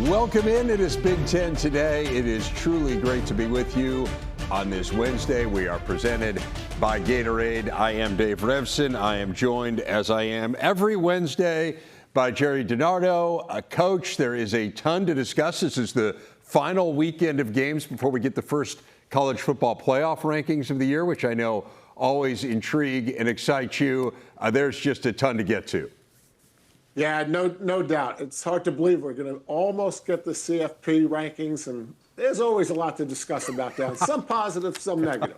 Welcome in. It is Big Ten today. It is truly great to be with you on this Wednesday. We are presented by Gatorade. I am Dave Revson. I am joined, as I am every Wednesday, by Jerry DiNardo, a coach. There is a ton to discuss. This is the final weekend of games before we get the first college football playoff rankings of the year, which I know always intrigue and excite you. There's just a ton to get to. Yeah, no doubt. It's hard to believe we're going to almost get the CFP rankings, and there's always a lot to discuss about that. Some positive, some negative.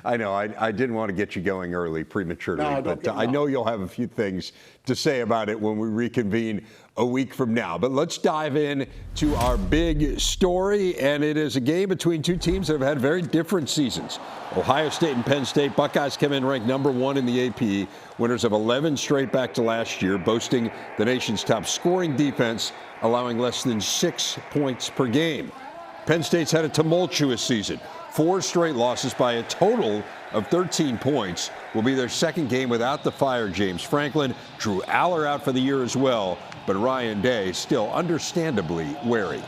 I know. I didn't want to get you going early prematurely, but I know you'll have a few things to say about it when we reconvene a week from now. But let's dive in to our big story, and it is a game between two teams that have had very different seasons. Ohio State and Penn State. Buckeyes come in ranked number 1 in the AP, winners of 11 straight back to last year, boasting the nation's top scoring defense, allowing less than 6 points per game. Penn State's had a tumultuous season. 4 straight losses by a total of 13 points. Will be their second game without the fired James Franklin. Drew Aller out for the year as well, but Ryan Day still understandably wary.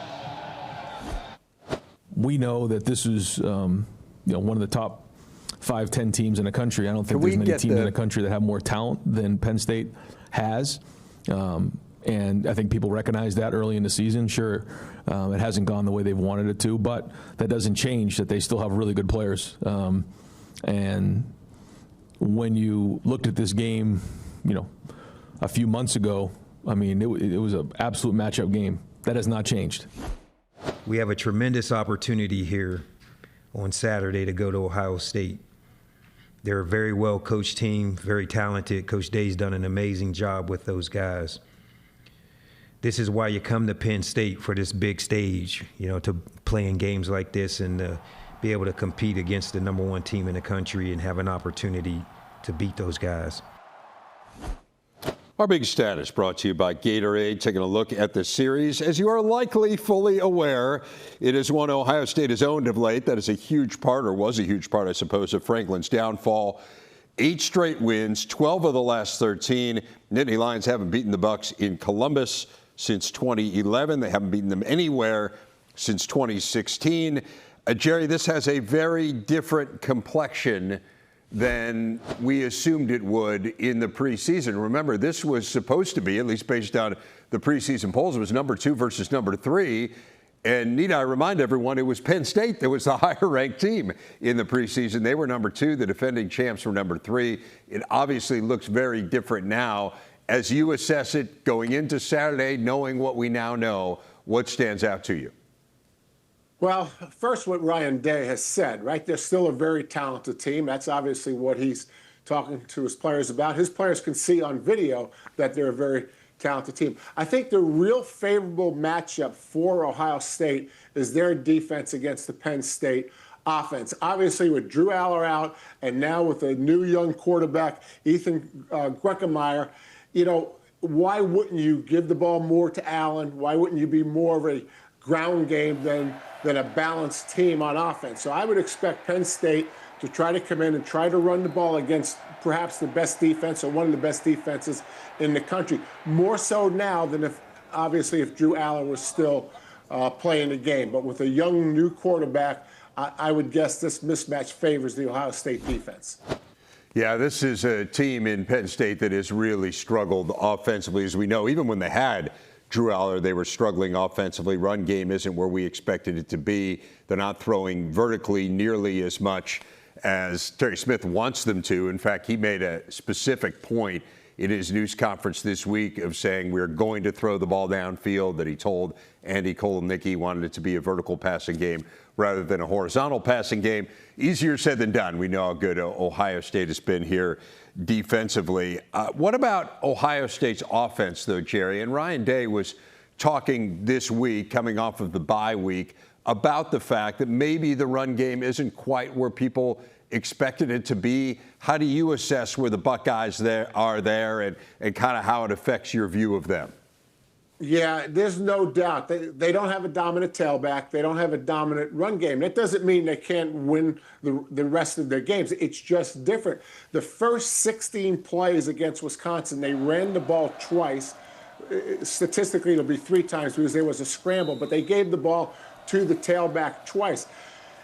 We know that this is one of the top 5-10 teams in the country. I don't think there's many teams in the country that have more talent than Penn State has. And I think people recognize that early in the season. Sure, it hasn't gone the way they've wanted it to, but that doesn't change that they still have really good players. And when you looked at this game, a few months ago, I mean, it was an absolute matchup game. That has not changed. We have a tremendous opportunity here on Saturday to go to Ohio State. They're a very well-coached team, very talented. Coach Day's done an amazing job with those guys. This is why you come to Penn State for this big stage, to play in games like this and be able to compete against the number 1 team in the country and have an opportunity to beat those guys. Our big stat is brought to you by Gatorade. Taking a look at the series. As you are likely fully aware, it is one Ohio State has owned of late. That is a huge part, or was a huge part, I suppose, of Franklin's downfall. 8 straight wins, 12 of the last 13. Nittany Lions haven't beaten the Bucks in Columbus since 2011. They haven't beaten them anywhere since 2016. Jerry, this has a very different complexion than we assumed it would in the preseason. Remember, this was supposed to be, at least based on the preseason polls, it was number 2 versus number 3. And need I remind everyone, it was Penn State that was the higher-ranked team in the preseason. They were number 2. The defending champs were number 3. It obviously looks very different now. As you assess it going into Saturday, knowing what we now know, what stands out to you? Well, first, what Ryan Day has said, right? They're still a very talented team. That's obviously what he's talking to his players about. His players can see on video that they're a very talented team. I think the real favorable matchup for Ohio State is their defense against the Penn State offense. Obviously, with Drew Aller out and now with a new young quarterback, Ethan Greckemeyer, why wouldn't you give the ball more to Allen? Why wouldn't you be more of a ground game than a balanced team on offense? So I would expect Penn State to try to come in and try to run the ball against perhaps the best defense or one of the best defenses in the country. More so now than if Drew Aller was still playing the game. But with a young new quarterback, I would guess this mismatch favors the Ohio State defense. Yeah, this is a team in Penn State that has really struggled offensively, as we know. Even when they had Drew Aller, they were struggling offensively. Run game isn't where we expected it to be. They're not throwing vertically nearly as much as Terry Smith wants them to. In fact, he made a specific point in his news conference this week of saying we're going to throw the ball downfield, that he told Andy Kolomnicki he wanted it to be a vertical passing game rather than a horizontal passing game. Easier said than done. We know how good Ohio State has been here defensively. What about Ohio State's offense, though, Jerry? And Ryan Day was talking this week, coming off of the bye week, about the fact that maybe the run game isn't quite where people expected it to be. How do you assess where the Buckeyes are there and kind of how it affects your view of them? Yeah, there's no doubt. They don't have a dominant tailback. They don't have a dominant run game. That doesn't mean they can't win the rest of their games. It's just different. The first 16 plays against Wisconsin, they ran the ball twice. statistically it'll be 3 times because there was a scramble, but they gave the ball to the tailback twice.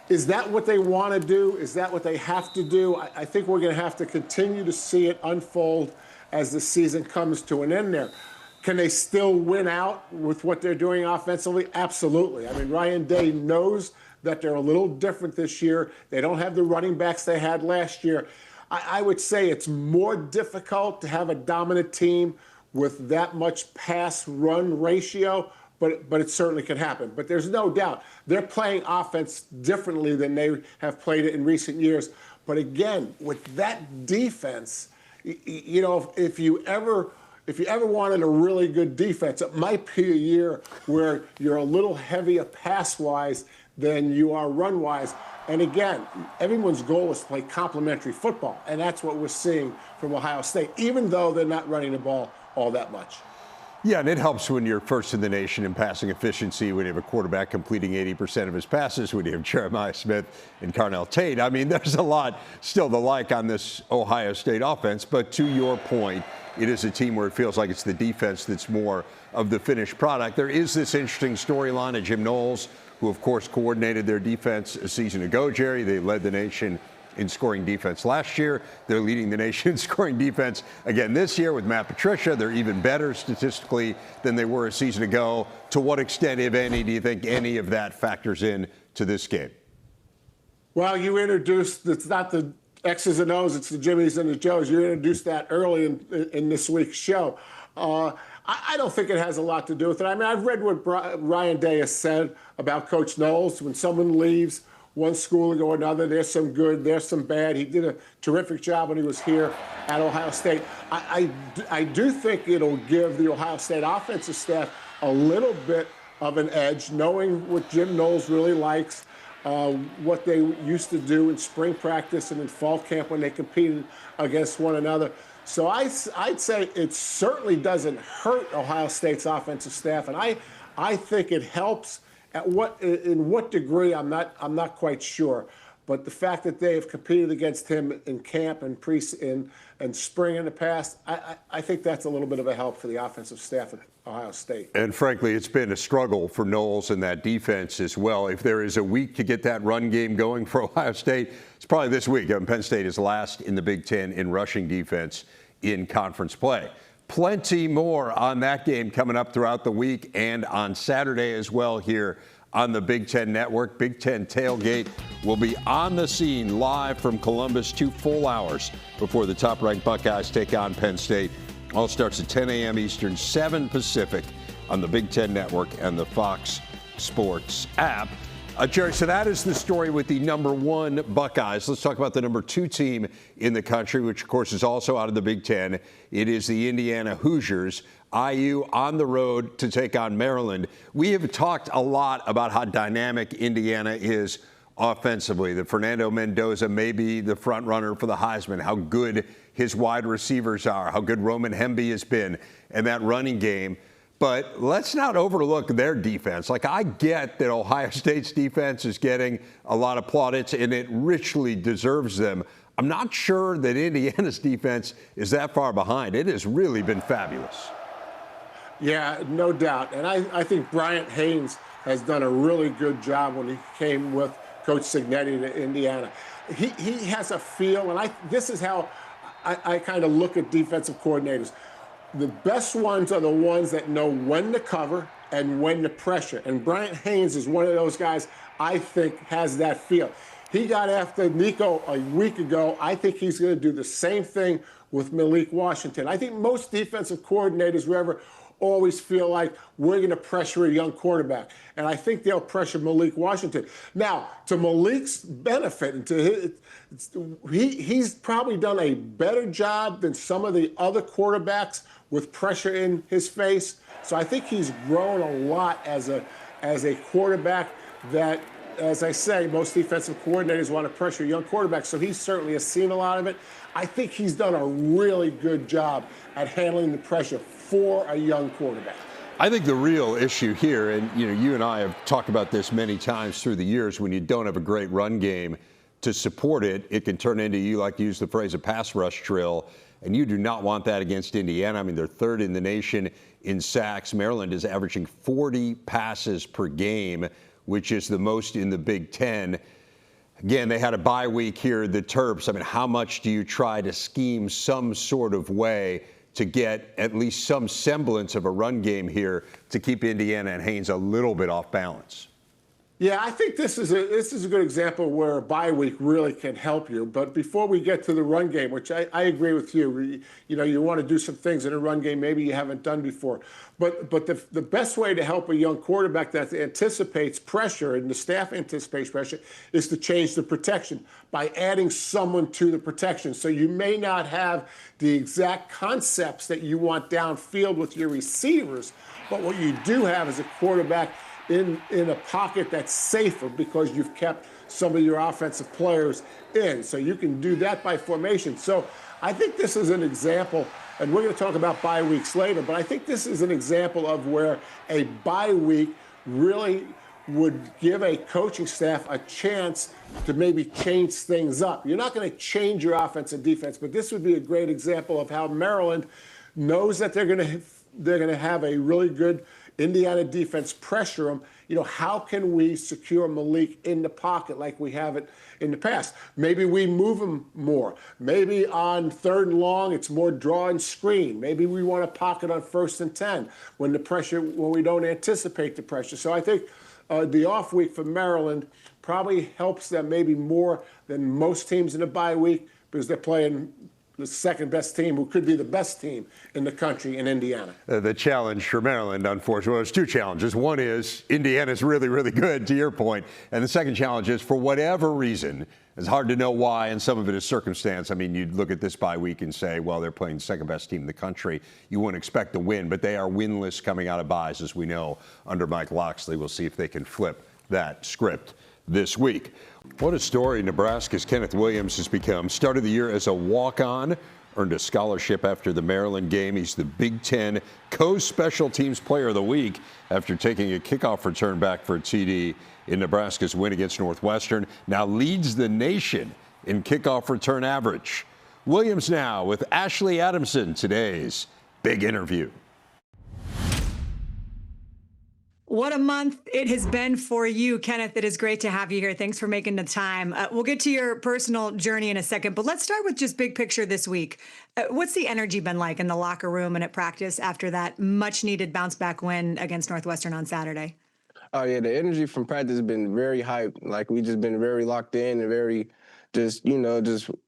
Is that what they want to do? Is that what they have to do? I think we're going to have to continue to see it unfold as the season comes to an end there. Can they still win out with what they're doing offensively? Absolutely. I mean, Ryan Day knows that they're a little different this year. They don't have the running backs they had last year. I would say it's more difficult to have a dominant team with that much pass-run ratio, but it certainly can happen. But there's no doubt they're playing offense differently than they have played it in recent years. But again, with that defense, you know, if you ever wanted a really good defense, it might be a year where you're a little heavier pass-wise than you are run-wise. And again, everyone's goal is to play complementary football, and that's what we're seeing from Ohio State, even though they're not running the ball all that much. Yeah, and it helps when you're first in the nation in passing efficiency, when you have a quarterback completing 80% of his passes, when you have Jeremiah Smith and Carnell Tate. I mean, there's a lot still to like on this Ohio State offense, but to your point, it is a team where it feels like it's the defense that's more of the finished product. There is this interesting storyline of Jim Knowles, who, of course, coordinated their defense a season ago, Jerry. They led the nation in scoring defense last year. They're leading the nation in scoring defense again this year with Matt Patricia. They're even better statistically than they were a season ago. To what extent, if any, do you think any of that factors in to this game? Well, you introduced, it's not the X's and O's, it's the Jimmies and the Joes. You introduced that early in this week's show. I don't think it has a lot to do with it. I mean, I've read what Ryan Day has said about Coach Knowles. When someone leaves one school to go another, there's some good, there's some bad. He did a terrific job when he was here at Ohio State. I do think it'll give the Ohio State offensive staff a little bit of an edge, knowing what Jim Knowles really likes, what they used to do in spring practice and in fall camp when they competed against one another. So I'd say it certainly doesn't hurt Ohio State's offensive staff, and I think it helps. In what degree, I'm not quite sure. But the fact that they have competed against him in camp and and spring in the past, I think that's a little bit of a help for the offensive staff at Ohio State. And frankly, it's been a struggle for Knowles and that defense as well. If there is a week to get that run game going for Ohio State, it's probably this week. Penn State is last in the Big Ten in rushing defense in conference play. Plenty more on that game coming up throughout the week and on Saturday as well here on the Big Ten Network. Big Ten Tailgate will be on the scene live from Columbus 2 full hours before the top-ranked Buckeyes take on Penn State. All starts at 10 a.m. Eastern, 7 Pacific on the Big Ten Network and the Fox Sports app. Jerry, so that is the story with the #1 Buckeyes. Let's talk about the #2 team in the country, which, of course, is also out of the Big Ten. It is the Indiana Hoosiers. IU on the road to take on Maryland. We have talked a lot about how dynamic Indiana is offensively. That Fernando Mendoza may be the front runner for the Heisman, how good his wide receivers are, how good Roman Hemby has been in that running game. But let's not overlook their defense. Like, I get that Ohio State's defense is getting a lot of plaudits, and it richly deserves them. I'm not sure that Indiana's defense is that far behind. It has really been fabulous. Yeah, no doubt. And I think Bryant Haynes has done a really good job when he came with Coach Cignetti to Indiana. He has a feel, and this is how I kind of look at defensive coordinators. The best ones are the ones that know when to cover and when to pressure. And Bryant Haynes is one of those guys I think has that feel. He got after Nico a week ago. I think he's going to do the same thing with Malik Washington. I think most defensive coordinators wherever always feel like we're going to pressure a young quarterback. And I think they'll pressure Malik Washington. Now, to Malik's benefit, and to he's probably done a better job than some of the other quarterbacks with pressure in his face. So I think he's grown a lot as a quarterback that, as I say, most defensive coordinators want to pressure young quarterbacks. So he certainly has seen a lot of it. I think he's done a really good job at handling the pressure for a young quarterback. I think the real issue here, and you and I have talked about this many times through the years, when you don't have a great run game to support it, it can turn into, you like to use the phrase, a pass rush drill. and you do not want that against Indiana. I mean, they're third in the nation in sacks. Maryland is averaging 40 passes per game, which is the most in the Big Ten. Again, they had a bye week here, the Terps. I mean, how much do you try to scheme some sort of way to get at least some semblance of a run game here to keep Indiana and Haynes a little bit off balance? Yeah, I think this is a good example where a bye week really can help you. But before we get to the run game, which I agree with you, you want to do some things in a run game maybe you haven't done before. But the best way to help a young quarterback that anticipates pressure and the staff anticipates pressure is to change the protection by adding someone to the protection. So you may not have the exact concepts that you want downfield with your receivers, but what you do have is a quarterback in a pocket that's safer because you've kept some of your offensive players in. So you can do that by formation. So I think this is an example, and we're going to talk about bye weeks later, but I think this is an example of where a bye week really would give a coaching staff a chance to maybe change things up. You're not going to change your offense and defense, but this would be a great example of how Maryland knows that they're going to have a really good Indiana defense pressure them. How can we secure Malik in the pocket like we have it in the past? Maybe we move him more. Maybe on 3rd and long, it's more draw and screen. Maybe we want a pocket on 1st and 10 when we don't anticipate the pressure. So I think the off week for Maryland probably helps them maybe more than most teams in the bye week because they're playing the second best team, who could be the best team in the country in Indiana. The challenge for Maryland, unfortunately, well, there's two challenges. One is Indiana's really, really good, to your point. And the second challenge is, for whatever reason, it's hard to know why, and some of it is circumstance. I mean, you'd look at this bye week and say, well, they're playing the second best team in the country. You wouldn't expect to win, but they are winless coming out of byes, as we know, under Mike Loxley. We'll see if they can flip that script this week. What a story Nebraska's Kenneth Williams has become. Started the year as a walk-on, earned a scholarship after the Maryland game. He's the Big Ten Co-Special Teams Player of the Week after taking a kickoff return back for a TD in Nebraska's win against Northwestern. Now leads the nation in kickoff return average. Williams now with Ashley Adamson, today's big interview. What a month it has been for you, Kenneth. It is great to have you here. Thanks for making the time. We'll get to your personal journey in a second, but let's start with just big picture this week. What's the energy been like in the locker room and at practice after that much-needed bounce-back win against Northwestern on Saturday? Oh, yeah, the energy from practice has been very hyped. Like, we just been very locked in and very just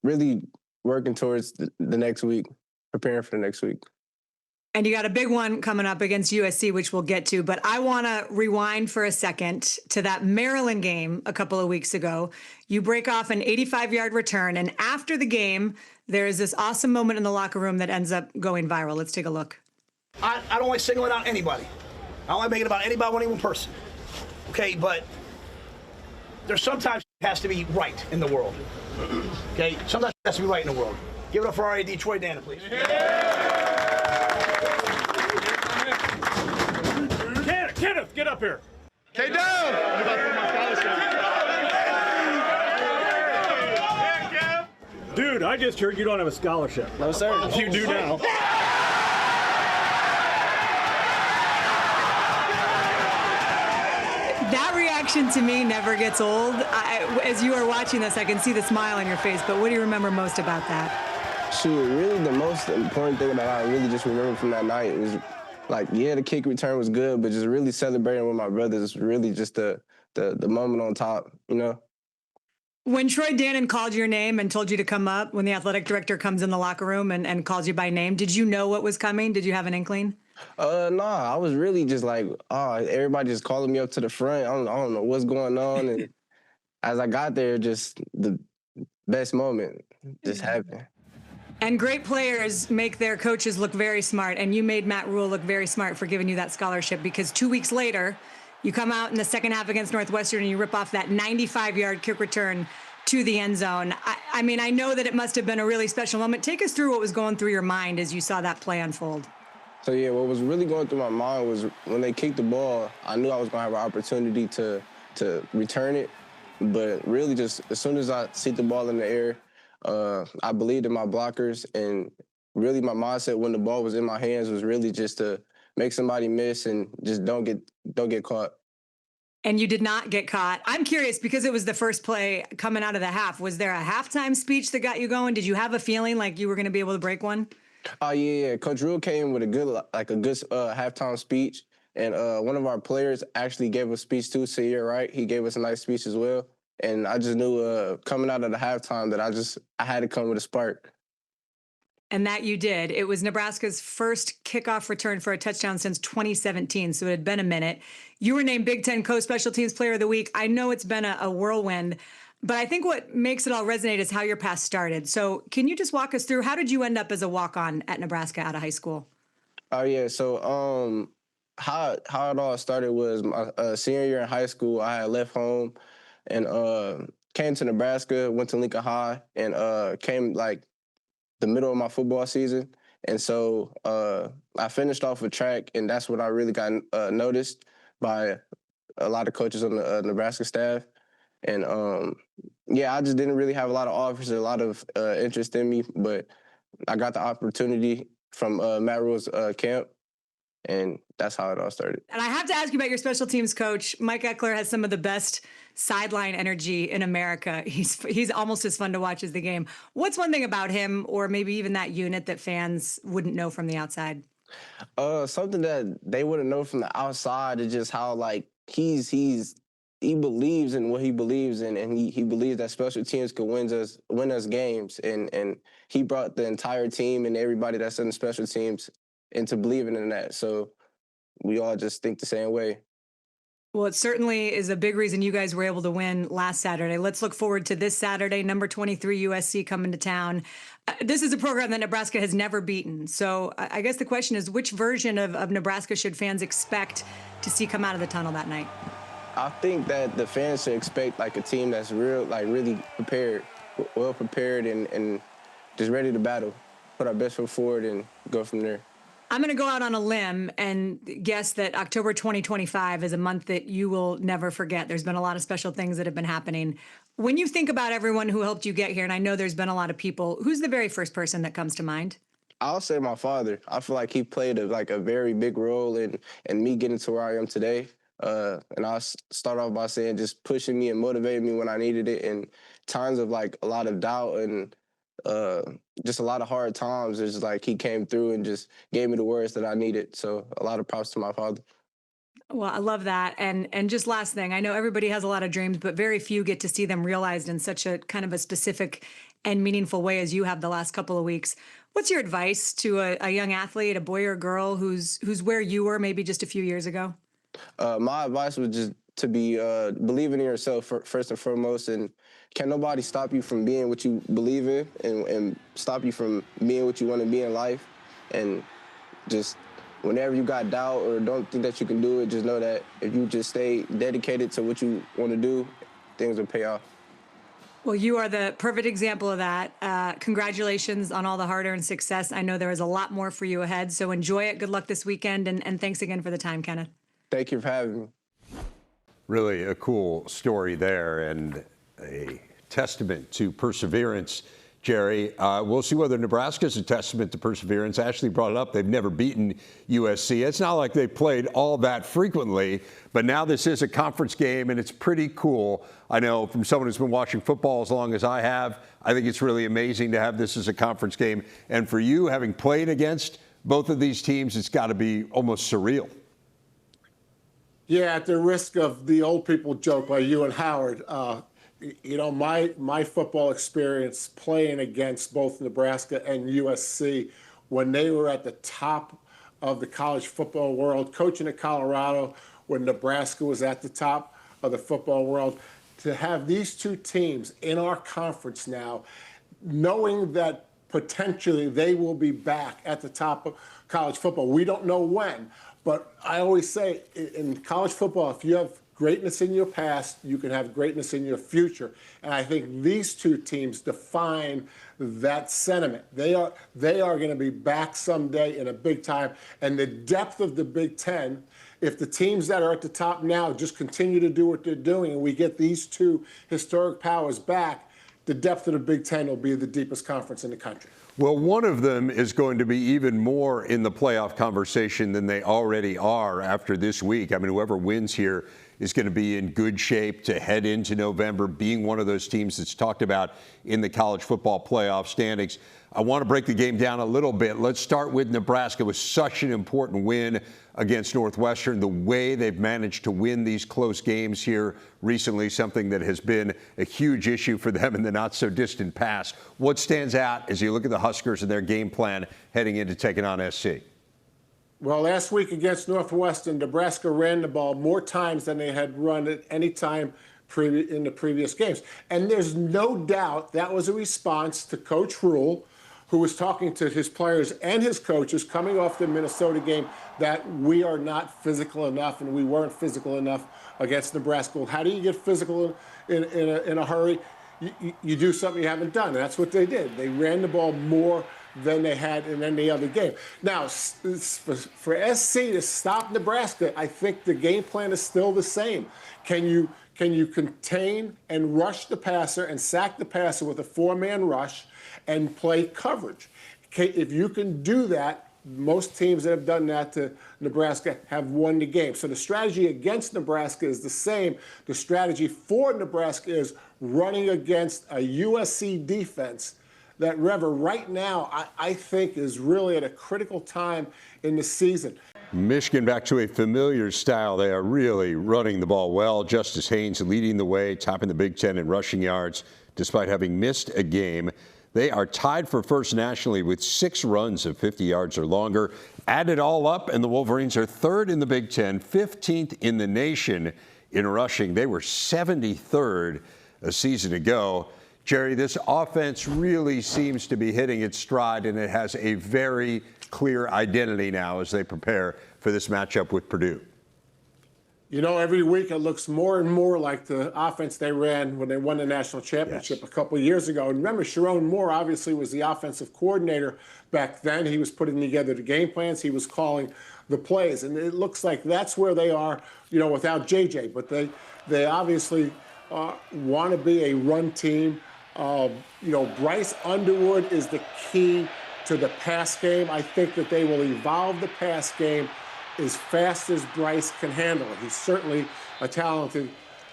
really working towards the next week, preparing for the next week. And you got a big one coming up against USC, which we'll get to. But I want to rewind for a second to that Maryland game a couple of weeks ago. You break off an 85-yard return. And after the game, there is this awesome moment in the locker room that ends up going viral. Let's take a look. I don't like singling out anybody. I don't like making it about anybody, any one person. Okay, but there's sometimes it has to be right in the world. Okay, sometimes it has to be right in the world. Give it up for our AD, Troy Dana, please. Kenneth, get up here. K down. Dude, I just heard you don't have a scholarship. No, sir. You do now. That reaction to me never gets old. As you are watching this, I can see the smile on your face, but what do you remember most about that? Shoot, really the most important thing that I really just remember from that night was, like, yeah, the kick return was good, but just really celebrating with my brothers, really just the moment on top, When Troy Dannon called your name and told you to come up, when the athletic director comes in the locker room and calls you by name, did you know what was coming? Did you have an inkling? No, I was really just like, everybody just calling me up to the front. I don't know what's going on. And as I got there, just the best moment just happened. And great players make their coaches look very smart, and you made Matt Rule look very smart for giving you that scholarship, because 2 weeks later, you come out in the second half against Northwestern and you rip off that 95-yard kick return to the end zone. I mean, I know that it must have been a really special moment. Take us through what was going through your mind as you saw that play unfold. So, yeah, what was really going through my mind was when they kicked the ball, I knew I was going to have an opportunity to return it. But really just as soon as I see the ball in the air, I believed in my blockers, and really my mindset when the ball was in my hands was really just to make somebody miss and just don't get caught. And you did not get caught. I'm curious because it was the first play coming out of the half. Was there a halftime speech that got you going? Did you have a feeling like you were going to be able to break one? Oh yeah. Coach Rule came with a good halftime speech, and one of our players actually gave a speech too. So you're right, he gave us a nice speech as well. And I just knew coming out of the halftime that I had to come with a spark. And that you did. It was Nebraska's first kickoff return for a touchdown since 2017, so it had been a minute. You were named Big Ten Co-Special Teams Player of the Week. I know it's been a whirlwind, but I think what makes it all resonate is how your path started. So can you just walk us through, how did you end up as a walk-on at Nebraska out of high school? Oh yeah, so how it all started was my senior year in high school. I had left home and came to Nebraska, went to Lincoln High, and came like the middle of my football season. And so I finished off with track, and that's when I really got noticed by a lot of coaches on the Nebraska staff. And yeah, I just didn't really have a lot of offers, a lot of interest in me, but I got the opportunity from Matt Rule's camp, and that's how it all started. And I have to ask you about your special teams coach. Mike Eckler has some of the best sideline energy in America. He's almost as fun to watch as the game. What's one thing about him, or maybe even that unit, that fans wouldn't know from the outside? Something that they wouldn't know from the outside is just how like he believes in what he believes in, and he believes that special teams could win us games, and he brought the entire team and everybody that's in the special teams into believing in that. So we all just think the same way. Well, it certainly is a big reason you guys were able to win last Saturday. Let's look forward to this Saturday, number 23 USC coming to town. This is a program that Nebraska has never beaten. So I guess the question is, which version of Nebraska should fans expect to see come out of the tunnel that night? I think that the fans should expect like a team that's really prepared, well prepared, and just ready to battle, put our best foot forward and go from there. I'm going to go out on a limb and guess that October 2025 is a month that you will never forget. There's been a lot of special things that have been happening. When you think about everyone who helped you get here, and I know there's been a lot of people, who's the very first person that comes to mind? I'll say my father. I feel like he played a very big role in me getting to where I am today. And I'll start off by saying just pushing me and motivating me when I needed it in times of like a lot of doubt and just a lot of hard times. It's just like he came through and just gave me the words that I needed. So a lot of props to my father. Well, I love that. And just last thing, I know everybody has a lot of dreams, but very few get to see them realized in such a kind of a specific and meaningful way as you have the last couple of weeks. What's your advice to a young athlete, a boy or girl who's where you were maybe just a few years ago? My advice was just to be believing in yourself first and foremost, and can nobody stop you from being what you believe in and stop you from being what you want to be in life. And just whenever you got doubt or don't think that you can do it, just know that if you just stay dedicated to what you want to do, things will pay off. Well, you are the perfect example of that. Congratulations on all the hard-earned success. I know there is a lot more for you ahead, so enjoy it. Good luck this weekend, and thanks again for the time, Kenneth. Thank you for having me. Really a cool story there and a testament to perseverance, Jerry. We'll see whether Nebraska is a testament to perseverance. Ashley brought it up. They've never beaten USC. It's not like they played all that frequently, but now this is a conference game, and it's pretty cool. I know from someone who's been watching football as long as I have, I think it's really amazing to have this as a conference game. And for you, having played against both of these teams, it's got to be almost surreal. Yeah, at the risk of the old people joke by you and Howard, you know, my football experience playing against both Nebraska and USC when they were at the top of the college football world, coaching at Colorado when Nebraska was at the top of the football world, to have these two teams in our conference now, knowing that potentially they will be back at the top of college football. We don't know when. But I always say in college football, if you have greatness in your past, you can have greatness in your future. And I think these two teams define that sentiment. They are going to be back someday in a big time. And the depth of the Big Ten, if the teams that are at the top now just continue to do what they're doing and we get these two historic powers back, the depth of the Big Ten will be the deepest conference in the country. Well, one of them is going to be even more in the playoff conversation than they already are after this week. I mean, whoever wins here is going to be in good shape to head into November, being one of those teams that's talked about in the college football playoff standings. I want to break the game down a little bit. Let's start with Nebraska. It was such an important win against Northwestern. The way they've managed to win these close games here recently, something that has been a huge issue for them in the not-so-distant past. What stands out as you look at the Huskers and their game plan heading into taking on SC? Well, last week against Northwestern, Nebraska ran the ball more times than they had run at any time in the previous games. And there's no doubt that was a response to Coach Rule, who was talking to his players and his coaches coming off the Minnesota game that we are not physical enough and we weren't physical enough against Nebraska. Well, how do you get physical in a hurry? You do something you haven't done. And that's what they did. They ran the ball more than they had in any other game. Now, for SC to stop Nebraska, I think the game plan is still the same. Can you contain and rush the passer and sack the passer with a four-man rush and play coverage? If you can do that, most teams that have done that to Nebraska have won the game. So the strategy against Nebraska is the same. The strategy for Nebraska is running against a USC defense that Rever right now I think is really at a critical time in the season. Michigan back to a familiar style. They are really running the ball well. Justice Haynes leading the way, topping the Big Ten in rushing yards, despite having missed a game. They are tied for first nationally with 6 runs of 50 yards or longer. Add it all up, and the Wolverines are third in the Big Ten, 15th in the nation in rushing. They were 73rd a season ago. Jerry, this offense really seems to be hitting its stride, and it has a very clear identity now as they prepare for this matchup with Purdue. You know, every week it looks more and more like the offense they ran when they won the national championship a couple of years ago. And remember, Sharon Moore obviously was the offensive coordinator back then. He was putting together the game plans. He was calling the plays. And it looks like that's where they are, you know, without JJ. But they obviously want to be a run team. You know, Bryce Underwood is the key to the pass game. I think that they will evolve the pass game as fast as Bryce can handle it. He's certainly a talented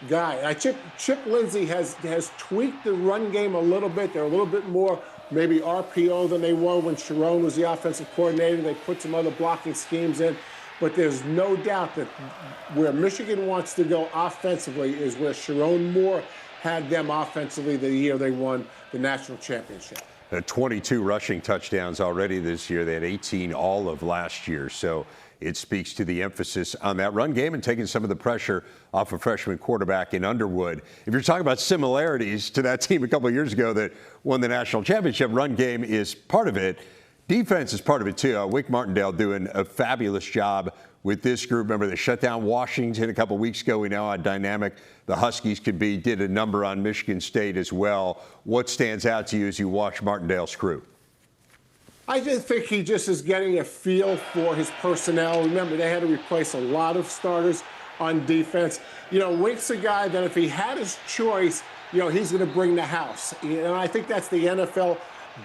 guy. Chip Lindsey has tweaked the run game a little bit. They're a little bit more maybe RPO than they were when Sharon was the offensive coordinator. They put some other blocking schemes in. But there's no doubt that where Michigan wants to go offensively is where Sharon Moore had them offensively the year they won the national championship. 22 rushing touchdowns already this year. They had 18 all of last year. So it speaks to the emphasis on that run game and taking some of the pressure off a freshman quarterback in Underwood. If you're talking about similarities to that team a couple of years ago that won the national championship, run game is part of it. Defense is part of it, too. Wink Martindale doing a fabulous job with this group. Remember, they shut down Washington a couple of weeks ago. We know how dynamic the Huskies could be. Did a number on Michigan State as well. What stands out to you as you watch Martindale's crew? I just think he just is getting a feel for his personnel. Remember, they had to replace a lot of starters on defense. You know, Wink's a guy that if he had his choice, you know, he's going to bring the house. You know, I think that's the NFL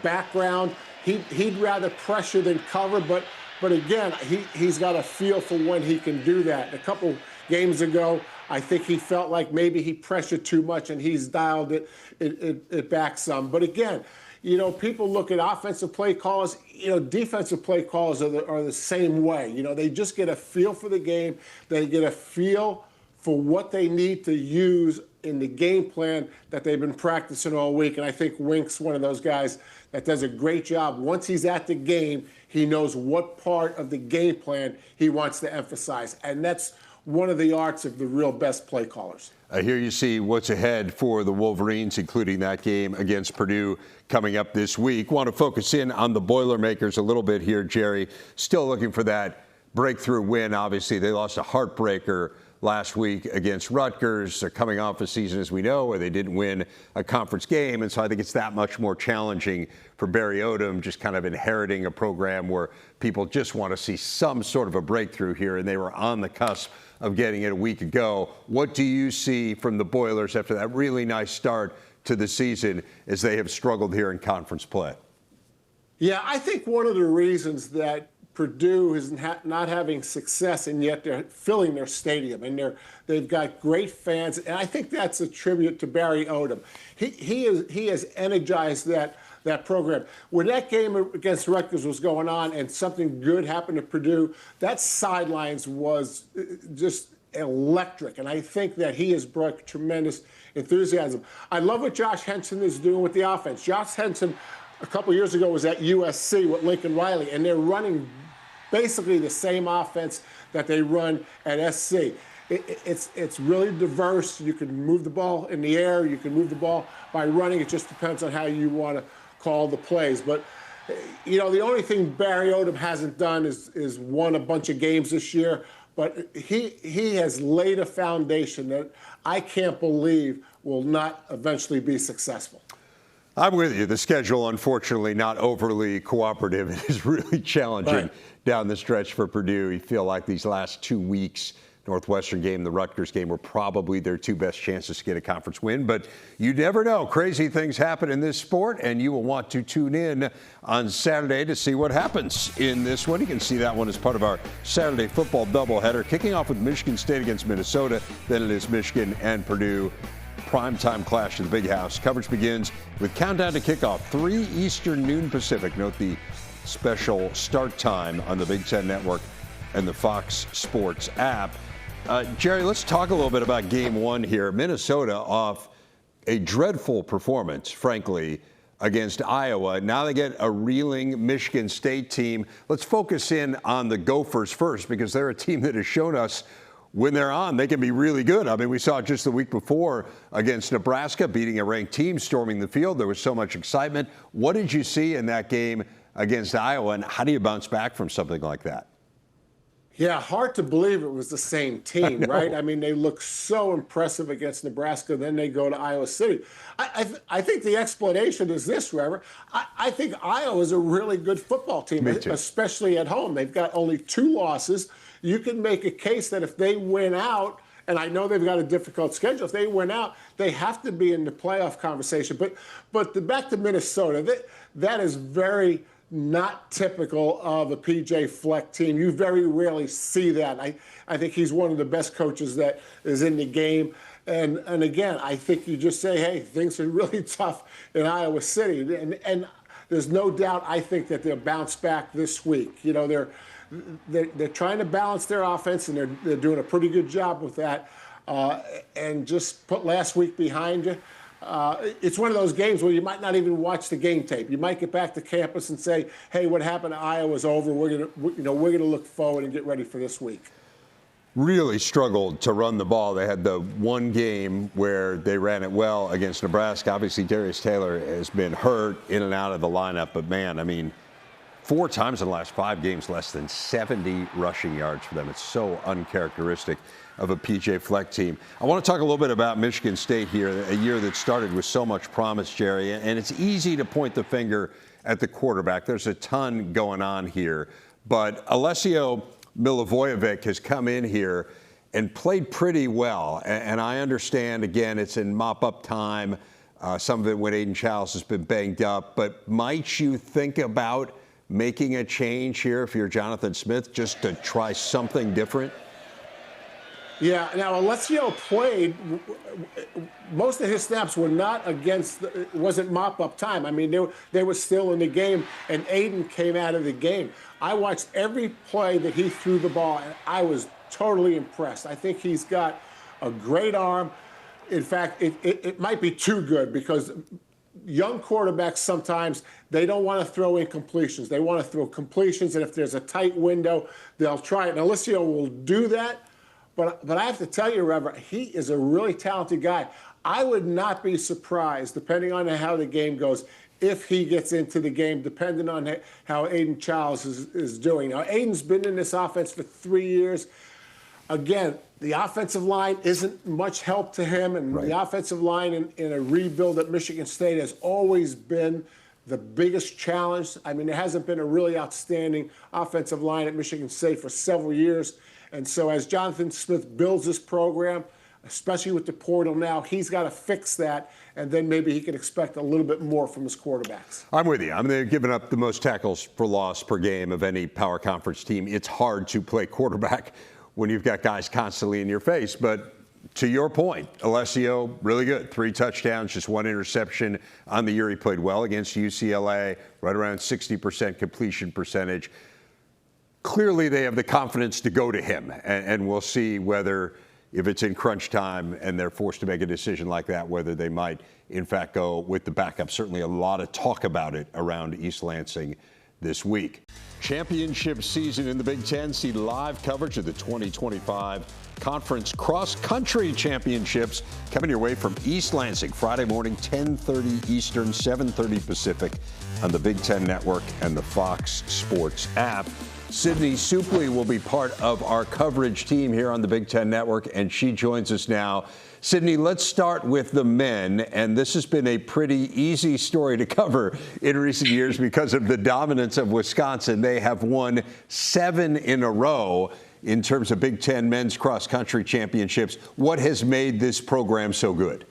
background. He'd rather pressure than cover, but again, he's got a feel for when he can do that. A couple games ago, I think he felt like maybe he pressured too much, and he's dialed it back some. But again, you know, people look at offensive play calls. You know, defensive play calls are the same way. You know, they just get a feel for the game. They get a feel for what they need to use in the game plan that they've been practicing all week. And I think Wink's one of those guys that does a great job. Once he's at the game, he knows what part of the game plan he wants to emphasize. And that's one of the arts of the real best play callers. Here you see what's ahead for the Wolverines, including that game against Purdue coming up this week. Want to focus in on the Boilermakers a little bit here, Jerry. Still looking for that breakthrough win. Obviously, they lost a heartbreaker last week against Rutgers. They're coming off a season, as we know, where they didn't win a conference game. And so I think it's that much more challenging for Barry Odom, just kind of inheriting a program where people just want to see some sort of a breakthrough here. And they were on the cusp of getting it a week ago. What do you see from the Boilers after that really nice start to the season as they have struggled here in conference play? Yeah, I think one of the reasons that Purdue is not having success, and yet they're filling their stadium, and they've got great fans, and I think that's a tribute to Barry Odom. He has energized that program. When that game against Rutgers was going on and something good happened to Purdue, that sidelines was just electric, and I think that he has brought tremendous enthusiasm. I love what Josh Henson is doing with the offense. Josh Henson, a couple years ago, was at USC with Lincoln Riley, and they're running basically the same offense that they run at SC. It's really diverse. You can move the ball in the air. You can move the ball by running. It just depends on how you want to call the plays. But, the only thing Barry Odom hasn't done is won a bunch of games this year. But he has laid a foundation that I can't believe will not eventually be successful. I'm with you. The schedule, unfortunately, not overly cooperative. It is really challenging down the stretch for Purdue. You feel like these last 2 weeks, Northwestern game, the Rutgers game, were probably their two best chances to get a conference win. But you never know. Crazy things happen in this sport, and you will want to tune in on Saturday to see what happens in this one. You can see that one as part of our Saturday football doubleheader, kicking off with Michigan State against Minnesota. Then it is Michigan and Purdue. Primetime clash in the Big House. Coverage begins with countdown to kickoff, 3 Eastern, noon Pacific. Note the special start time on the Big Ten Network and the Fox Sports app. Jerry, let's talk a little bit about game one here. Minnesota off a dreadful performance, frankly, against Iowa. Now they get a reeling Michigan State team. Let's focus in on the Gophers first, because they're a team that has shown us when they're on, they can be really good. I mean, we saw it just the week before against Nebraska, beating a ranked team, storming the field. There was so much excitement. What did you see in that game against Iowa, and how do you bounce back from something like that? Yeah, hard to believe it was the same team, right? I mean, they look so impressive against Nebraska, then they go to Iowa City. I think the explanation is this, Trevor. I think Iowa's a really good football team, especially at home. They've got only 2 losses. You can make a case that if they win out, and I know they've got a difficult schedule, if they win out, they have to be in the playoff conversation. But back to Minnesota, that is very not typical of a PJ Fleck team. You very rarely see that. I think he's one of the best coaches that is in the game. And again, I think you just say, hey, things are really tough in Iowa City. And there's no doubt, I think, that they'll bounce back this week. They're trying to balance their offense, and they're doing a pretty good job with that. And just put last week behind you. It's one of those games where you might not even watch the game tape. You might get back to campus and say, "Hey, what happened to Iowa's over. We're gonna look forward and get ready for this week." Really struggled to run the ball. They had the one game where they ran it well against Nebraska. Obviously, Darius Taylor has been hurt in and out of the lineup, but man, I mean, 4 times in the last 5 games, less than 70 rushing yards for them. It's so uncharacteristic of a PJ Fleck team. I want to talk a little bit about Michigan State here, a year that started with so much promise, Jerry, and it's easy to point the finger at the quarterback. There's a ton going on here, but Alessio Milivojevic has come in here and played pretty well, and I understand, again, it's in mop-up time. Some of it when Aiden Childs has been banged up, but might you think about making a change here if you're Jonathan Smith, just to try something different? Yeah, now Alessio played, most of his snaps were not against, it wasn't mop-up time. I mean, they were still in the game, and Aiden came out of the game. I watched every play that he threw the ball, and I was totally impressed. I think he's got a great arm. In fact, it might be too good, because young quarterbacks sometimes, they don't want to throw incompletions. They want to throw completions, and if there's a tight window, they'll try it. And Alessio will do that, but I have to tell you, Reverend, he is a really talented guy. I would not be surprised, depending on how the game goes, if he gets into the game, depending on how Aiden Childs is doing. Now, Aiden's been in this offense for 3 years. Again, the offensive line isn't much help to him, and the offensive line in a rebuild at Michigan State has always been the biggest challenge. I mean, there hasn't been a really outstanding offensive line at Michigan State for several years. And so as Jonathan Smith builds this program, especially with the portal now. He's got to fix that, and then maybe he can expect a little bit more from his quarterbacks. I'm with you. I mean, they're giving up the most tackles for loss per game of any power conference team. It's hard to play quarterback when you've got guys constantly in your face. But to your point, Alessio, really good. 3 touchdowns, just 1 interception on the year. He played well against UCLA, right around 60% completion percentage. Clearly, they have the confidence to go to him, and we'll see whether, if it's in crunch time and they're forced to make a decision like that, whether they might, in fact, go with the backup. Certainly a lot of talk about it around East Lansing this week. Championship season in the Big Ten. See live coverage of the 2025 Conference Cross Country Championships coming your way from East Lansing Friday morning, 10:30 Eastern, 7:30 Pacific on the Big Ten Network and the Fox Sports app. Sydney Supley will be part of our coverage team here on the Big Ten Network, and she joins us now. Sydney, let's start with the men, and this has been a pretty easy story to cover in recent years because of the dominance of Wisconsin. They have won 7 in a row in terms of Big Ten men's cross-country championships. What has made this program so good?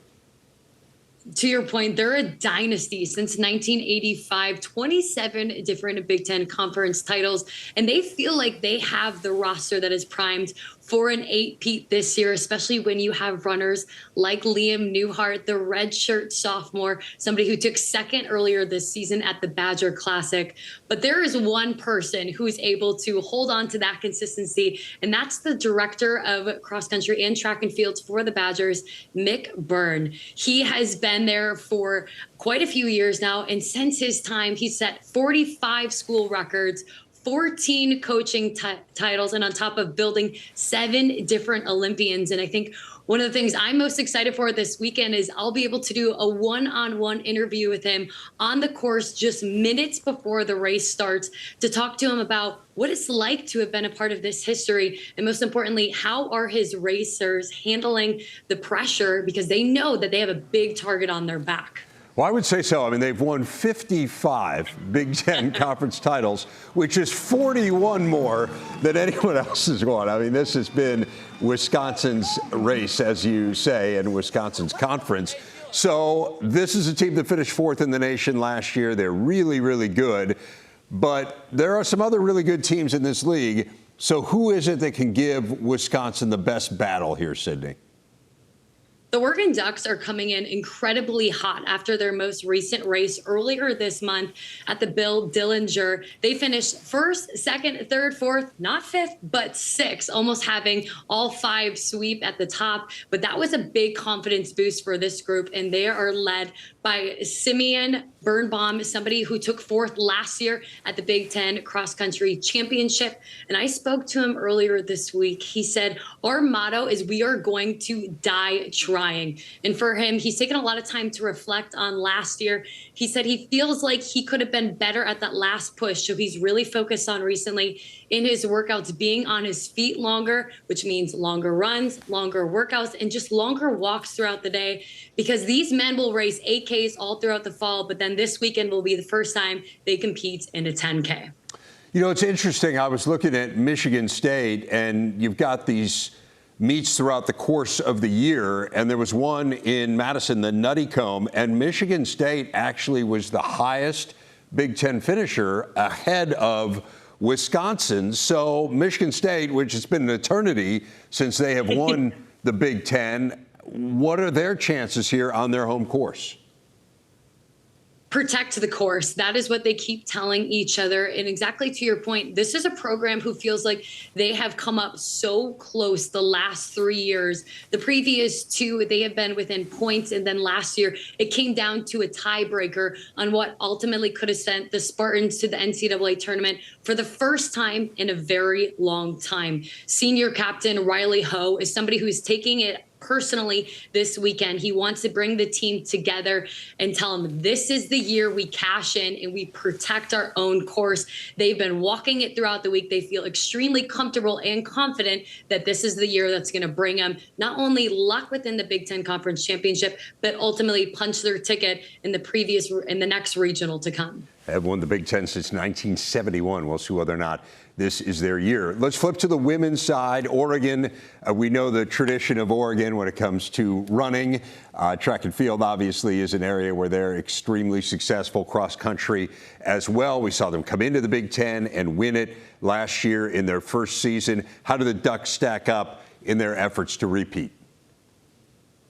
To your point, they're a dynasty since 1985, 27 different Big Ten conference titles, and they feel like they have the roster that is primed for an 8-peat this year, especially when you have runners like Liam Newhart, the redshirt sophomore, somebody who took second earlier this season at the Badger Classic. But there is one person who is able to hold on to that consistency, and that's the director of cross country and track and field for the Badgers, Mick Byrne. He has been there for quite a few years now, and since his time, he's set 45 school records, 14 coaching titles, and on top of building 7 different Olympians. And I think one of the things I'm most excited for this weekend is I'll be able to do a one-on-one interview with him on the course just minutes before the race starts to talk to him about what it's like to have been a part of this history. And most importantly, how are his racers handling the pressure, because they know that they have a big target on their back. Well, I would say so. I mean, they've won 55 Big Ten conference titles, which is 41 more than anyone else has won. I mean, this has been Wisconsin's race, as you say, and Wisconsin's conference. So this is a team that finished 4th in the nation last year. They're really, really good. But there are some other really good teams in this league. So who is it that can give Wisconsin the best battle here, Sydney? The Oregon Ducks are coming in incredibly hot after their most recent race earlier this month at the Bill Dillinger. They finished 1st, 2nd, 3rd, 4th, not 5th, but 6th, almost having all 5 sweep at the top. But that was a big confidence boost for this group, and they are led by Simeon Birnbaum, somebody who took 4th last year at the Big Ten Cross Country Championship. And I spoke to him earlier this week. He said, our motto is we are going to die trying. And for him, he's taken a lot of time to reflect on last year. He said he feels like he could have been better at that last push. So he's really focused on recently in his workouts being on his feet longer, which means longer runs, longer workouts, and just longer walks throughout the day, because these men will race 8Ks all throughout the fall, but then this weekend will be the first time they compete in a 10K. You know, it's interesting. I was looking at Michigan State, and you've got these meets throughout the course of the year, and there was one in Madison, the Nutty Comb, and Michigan State actually was the highest Big Ten finisher ahead of Wisconsin. So Michigan State, which has been an eternity since they have won the Big Ten, what are their chances here on their home course? Protect the course. That is what they keep telling each other. And exactly to your point, this is a program who feels like they have come up so close the last 3 years. The previous 2, they have been within points. And then last year, it came down to a tiebreaker on what ultimately could have sent the Spartans to the NCAA tournament for the first time in a very long time. Senior captain Riley Ho is somebody who's taking it personally this weekend. He wants to bring the team together and tell them this is the year we cash in and we protect our own course. They've been walking it throughout the week. They feel extremely comfortable and confident that this is the year that's going to bring them not only luck within the Big Ten Conference Championship, but ultimately punch their ticket in the next regional to come. Have won the Big Ten since 1971. We'll see whether or not this is their year. Let's flip to the women's side. Oregon, we know the tradition of Oregon when it comes to running. Track and field, obviously, is an area where they're extremely successful. Cross country as well. We saw them come into the Big Ten and win it last year in their first season. How do the Ducks stack up in their efforts to repeat?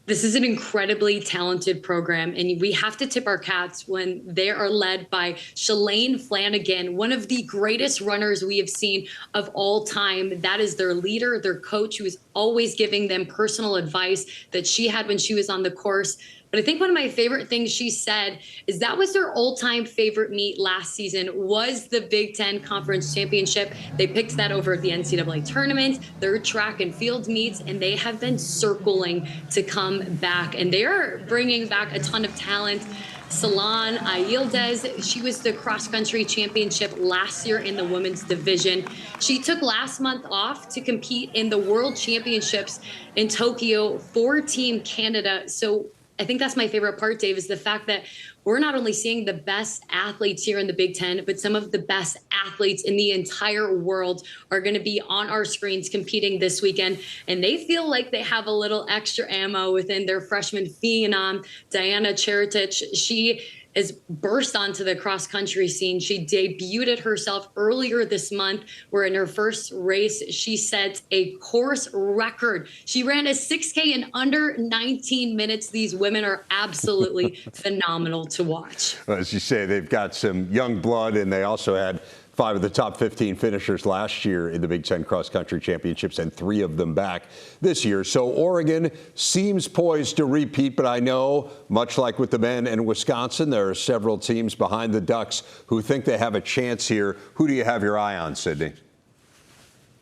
This is an incredibly talented program, and we have to tip our caps when they are led by Shalane Flanagan, one of the greatest runners we have seen of all time. That is their leader, their coach, who is always giving them personal advice that she had when she was on the course. But I think one of my favorite things she said is that was their all-time favorite meet last season was the Big Ten Conference Championship. They picked that over the NCAA tournament, their track and field meets, and they have been circling to come back. And they are bringing back a ton of talent. Salon Ayildez, she was the cross-country championship last year in the women's division. She took last month off to compete in the World Championships in Tokyo for Team Canada. So I think that's my favorite part, Dave, is the fact that we're not only seeing the best athletes here in the Big Ten, but some of the best athletes in the entire world are going to be on our screens competing this weekend. And they feel like they have a little extra ammo within their freshman phenom, Diana Cheritich. She has burst onto the cross-country scene. She debuted herself earlier this month, where in her first race, she set a course record. She ran a 6K in under 19 minutes. These women are absolutely phenomenal to watch. Well, as you say, they've got some young blood, and they also had 5 of the top 15 finishers last year in the Big Ten cross-country championships, and 3 of them back this year. So Oregon seems poised to repeat, but I know, much like with the men and Wisconsin, there are several teams behind the Ducks who think they have a chance here. Who do you have your eye on, Sydney?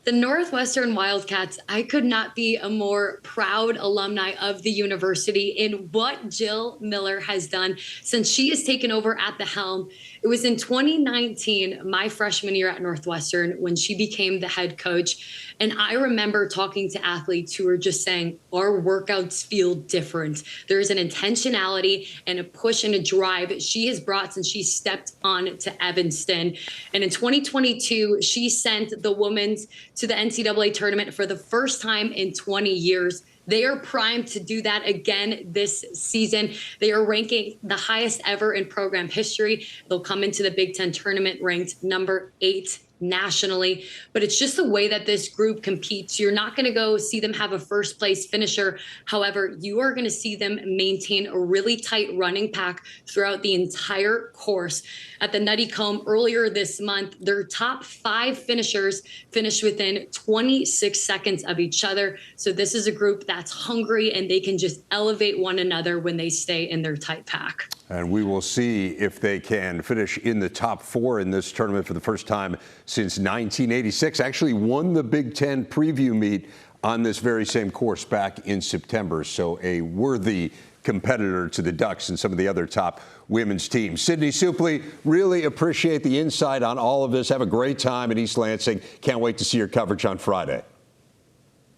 The Northwestern Wildcats, I could not be a more proud alumni of the university in what Jill Miller has done since she has taken over at the helm. It was in 2019, my freshman year at Northwestern, when she became the head coach. And I remember talking to athletes who were just saying, our workouts feel different. There's an intentionality and a push and a drive she has brought since she stepped on to Evanston. And in 2022, she sent the women's to the NCAA tournament for the first time in 20 years. They are primed to do that again this season. They are ranking the highest ever in program history. They'll come into the Big Ten tournament ranked number 8 nationally, but it's just the way that this group competes. You're not going to go see them have a first place finisher. However, you are going to see them maintain a really tight running pack throughout the entire course. At the Nutty Comb earlier this month, their top 5 finishers finished within 26 seconds of each other. So this is a group that's hungry, and they can just elevate one another when they stay in their tight pack. And we will see if they can finish in the top 4 in this tournament for the first time since 1986. Actually won the Big Ten preview meet on this very same course back in September. So a worthy competitor to the Ducks and some of the other top women's teams. Sydney Supley, really appreciate the insight on all of this. Have a great time in East Lansing. Can't wait to see your coverage on Friday.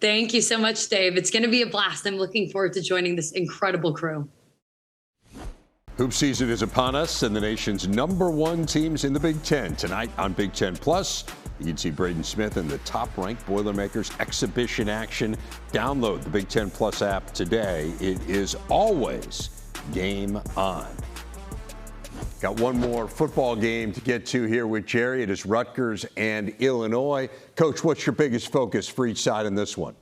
Thank you so much, Dave. It's going to be a blast. I'm looking forward to joining this incredible crew. Hoop season is upon us, and the nation's #1 teams in the Big Ten. Tonight on Big Ten Plus, you can see Braden Smith and the top-ranked Boilermakers exhibition action. Download the Big Ten Plus app today. It is always game on. Got one more football game to get to here with Jerry. It is Rutgers and Illinois. Coach, what's your biggest focus for each side in this one?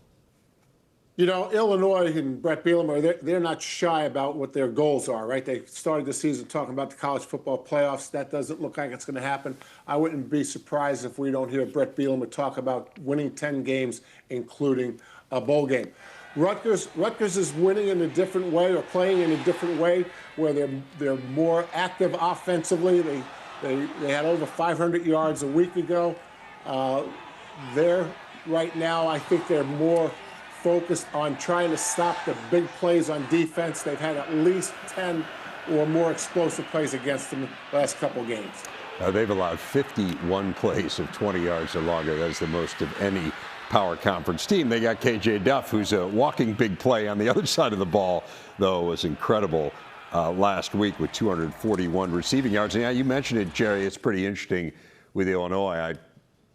You know, Illinois and Brett Bielema, they're not shy about what their goals are, right? They started the season talking about the college football playoffs. That doesn't look like it's going to happen. I wouldn't be surprised if we don't hear Brett Bielema talk about winning 10 games, including a bowl game. Rutgers is winning in a different way, or playing in a different way, where they're more active offensively. They had over 500 yards a week ago. They're right now, I think they're more focused on trying to stop the big plays on defense. They've had at least 10 or more explosive plays against them the last couple games. They've allowed 51 plays of 20 yards or longer. That's the most of any power conference team. They got KJ Duff, who's a walking big play on the other side of the ball, though. It was incredible last week with 241 receiving yards. And yeah, you mentioned it, Jerry. It's pretty interesting with Illinois.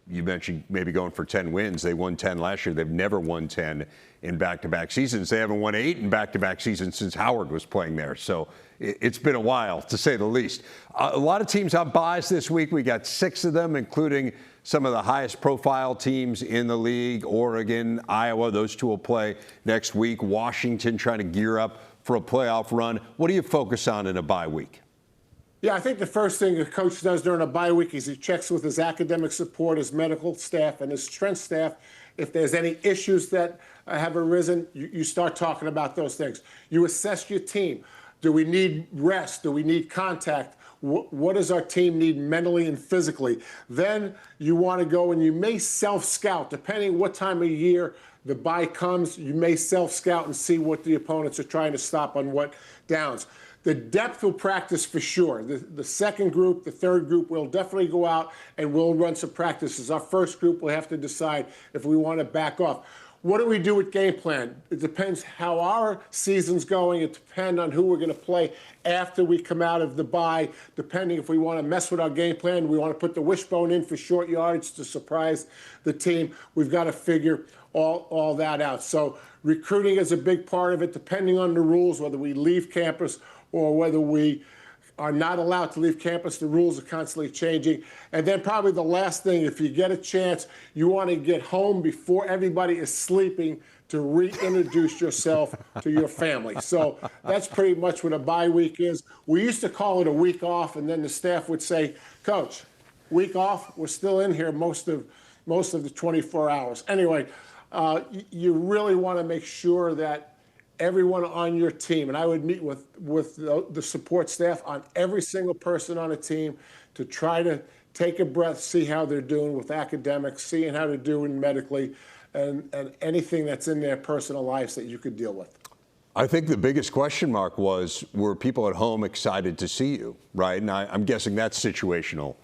You mentioned maybe going for 10 wins. They won 10 last year. They've never won 10 in back-to-back seasons. They haven't won 8 in back-to-back seasons since Howard was playing there. So it's been a while, to say the least. A lot of teams have buys this week. We got 6 of them, including some of the highest profile teams in the league. Oregon, Iowa, those 2 will play next week. Washington trying to gear up for a playoff run. What do you focus on in a bye week? Yeah, I think the first thing a coach does during a bye week is he checks with his academic support, his medical staff, and his strength staff. If there's any issues that have arisen, you start talking about those things. You assess your team. Do we need rest? Do we need contact? What does our team need mentally and physically? Then you want to go and you may self-scout, depending what time of year the bye comes. You may self-scout and see what the opponents are trying to stop on what downs. The depth will practice for sure. The second group, the third group will definitely go out and we'll run some practices. Our first group will have to decide if we want to back off. What do we do with game plan? It depends how our season's going. It depends on who we're going to play after we come out of the bye, depending if we want to mess with our game plan. We want to put the wishbone in for short yards to surprise the team. We've got to figure all that out. So recruiting is a big part of it, depending on the rules, whether we leave campus or whether we are not allowed to leave campus. The rules are constantly changing. And then probably the last thing, if you get a chance, you want to get home before everybody is sleeping to reintroduce yourself to your family. So that's pretty much what a bye week is. We used to call it a week off, and then the staff would say, Coach, week off, we're still in here most of the 24 hours. Anyway, you really want to make sure that everyone on your team, and I would meet with the support staff on every single person on a team to try to take a breath, see how they're doing with academics, seeing how they're doing medically, and anything that's in their personal lives that you could deal with. I think the biggest question mark was, were people at home excited to see you, right? And I'm guessing that's situational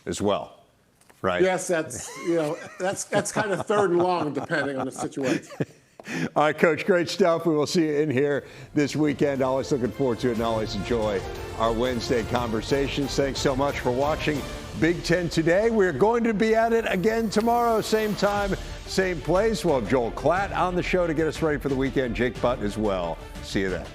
as well, right? Yes, that's kind of third and long, depending on the situation. All right, Coach, great stuff. We will see you in here this weekend. Always looking forward to it and always enjoy our Wednesday conversations. Thanks so much for watching Big Ten Today. We're going to be at it again tomorrow, same time, same place. We'll have Joel Klatt on the show to get us ready for the weekend. Jake Button as well. See you then.